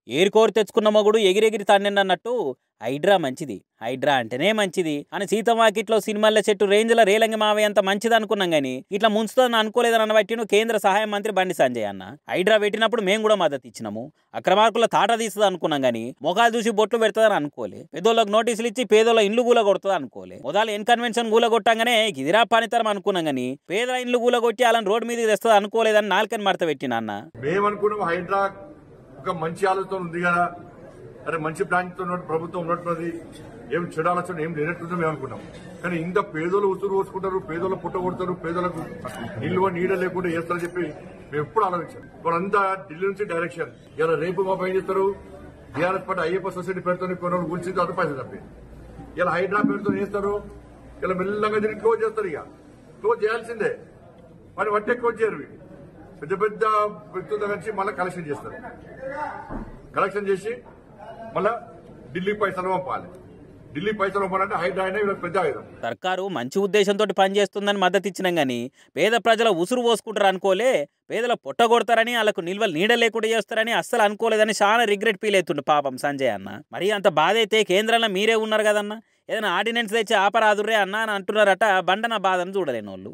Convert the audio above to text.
ఏరుకోరి తెచ్చుకున్న మొగుడు ఎగిరెగిరి తండ్రినన్నట్టు హైడ్రా మంచిది, హైడ్రా అంటేనే మంచిది అని సీతమాకిట్లో సినిమాల చెట్టు రేంజ్ల రేలంగి మావయ్య అంత మంచిది అనుకున్నాం కానీ ఇట్లా ముంచుతుందని అనుకోలేదని బట్టి కేంద్ర సహాయ మంత్రి బండి సంజయ్ అన్న. హైడ్రా పెట్టినప్పుడు మేము కూడా మద్దతు ఇచ్చినాము. అక్రమార్కుల తాట తీస్తుంది అనుకున్నాం కానీ మొఖాలు చూసి బొట్లు పెడుతుందని అనుకోలే. పేదోళ్ళకు నోటీసులు ఇచ్చి పేదోళ్ళ ఇండ్లు గూల కొడుతుంది అనుకోలే. మొదలు ఎన్కన్వెన్షన్ గూల కొట్టంగానే ఇదిరా పనితరం అనుకున్నాం కానీ పేదల ఇండ్లు గూల కొట్టి వాళ్ళని రోడ్డు మీదకి తెస్తుంది అనుకోలేదని నాలుకని మడత పెట్టిన అన్న. మేమనుకున్నాం హైడ్రా ఒక మంచి ఆలోచన ఉంది కదా, అరే మంచి ప్లాన్ తో ప్రభుత్వం ఉన్నట్టున్నది, ఏం చెడు ఆలోచన ఏం లేనట్టుందో మేము అనుకున్నాం. కానీ ఇంత పేదోళ్ళు ఉసురు పోసుకుంటారు, పేదోళ్ళు పుట్ట కొడతారు, పేదలకు నిల్వ నీడ లేకుండా చేస్తారని చెప్పి మేము ఎప్పుడు ఆలోచించాం. వాళ్ళంతా ఢిల్లీ నుంచి డైరెక్షన్. ఇలా రేపు మా పని చేస్తారు, బీఆర్ఎస్ పార్టీ అయ్యప్ప సొసైటీ పేరుతో కొన్ని గురించి అది పైసలు తప్పి ఇలా హైడ్రా పేరుతో చేస్తారు. ఇలా మెల్లగా దీన్ని క్లోజ్ చేస్తారు. ఇక క్లోజ్ చేయాల్సిందే, మరి వట్టే క్లోజ్ చేయరు. పెద్ద పెద్ద వ్యక్తుల దగ్గర నుంచి మళ్ళీ కలెక్షన్ చేస్తారు. కలెక్షన్ చేసి మళ్ళా ఢిల్లీ పైసలు పంపాలి. ఢిల్లీ పైసలు పంపాలంటే హైడ్రా అయినా వీళ్ళకి పెద్ద ఆయుధం. సర్కారు మంచి ఉద్దేశంతో పనిచేస్తుందని మద్దతు ఇచ్చినాం కానీ పేద ప్రజల ఉసురు పోసుకుంటారు అనుకోలే, పేదల పొట్టగొడతారని వాళ్ళకు నిల్వలు నీడ లేకుండా చేస్తారని అస్సలు అనుకోలేదని చాలా రిగ్రెట్ ఫీల్ అవుతుండు పాపం సంజయ్ అన్న. మరి అంత బాధ అయితే కేంద్రంలో మీరే ఉన్నారు కదన్న, ఏదైనా ఆర్డినెన్స్ తెచ్చి ఆపరాదుర్రే అన్న అని అంటున్నారట. బండన బాధను చూడలేని వాళ్ళు.